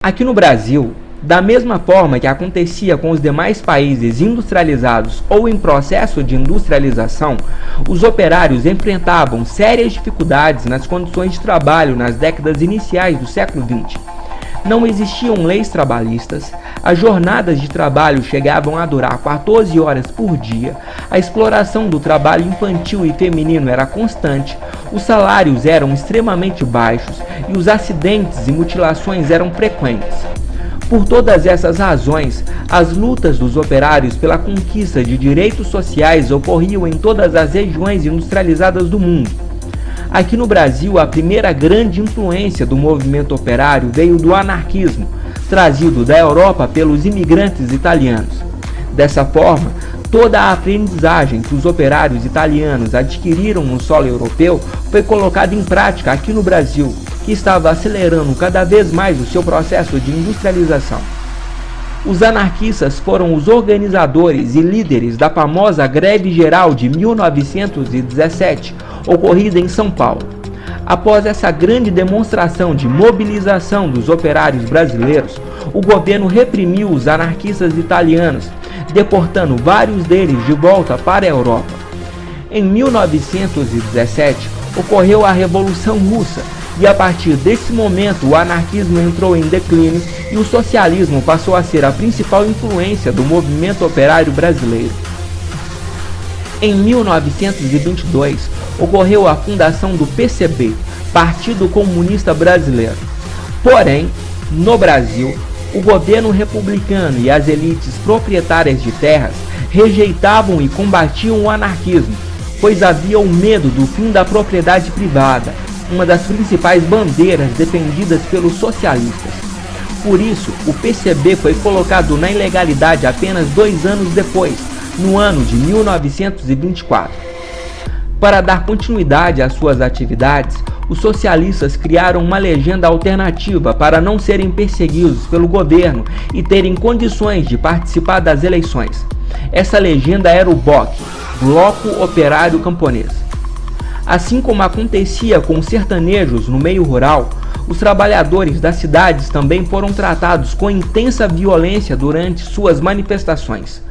Aqui no Brasil, da mesma forma que acontecia com os demais países industrializados ou em processo de industrialização, os operários enfrentavam sérias dificuldades nas condições de trabalho nas décadas iniciais do século XX. Não existiam leis trabalhistas, as jornadas de trabalho chegavam a durar 14 horas por dia, a exploração do trabalho infantil e feminino era constante, os salários eram extremamente baixos e os acidentes e mutilações eram frequentes. Por todas essas razões, as lutas dos operários pela conquista de direitos sociais ocorriam em todas as regiões industrializadas do mundo. Aqui no Brasil, a primeira grande influência do movimento operário veio do anarquismo, trazido da Europa pelos imigrantes italianos. Dessa forma, toda a aprendizagem que os operários italianos adquiriram no solo europeu foi colocada em prática aqui no Brasil, que estava acelerando cada vez mais o seu processo de industrialização. Os anarquistas foram os organizadores e líderes da famosa Greve Geral de 1917, ocorrida em São Paulo. Após essa grande demonstração de mobilização dos operários brasileiros, o governo reprimiu os anarquistas italianos, deportando vários deles de volta para a Europa. Em 1917, ocorreu a Revolução Russa, e a partir desse momento o anarquismo entrou em declínio e o socialismo passou a ser a principal influência do movimento operário brasileiro. Em 1922, ocorreu a fundação do PCB, Partido Comunista Brasileiro. Porém, no Brasil, o governo republicano e as elites proprietárias de terras rejeitavam e combatiam o anarquismo, pois havia o medo do fim da propriedade privada, uma das principais bandeiras defendidas pelos socialistas. Por isso, o PCB foi colocado na ilegalidade apenas 2 anos depois, no ano de 1924. Para dar continuidade às suas atividades, os socialistas criaram uma legenda alternativa para não serem perseguidos pelo governo e terem condições de participar das eleições. Essa legenda era o BOC, Bloco Operário Camponês. Assim como acontecia com os sertanejos no meio rural, os trabalhadores das cidades também foram tratados com intensa violência durante suas manifestações.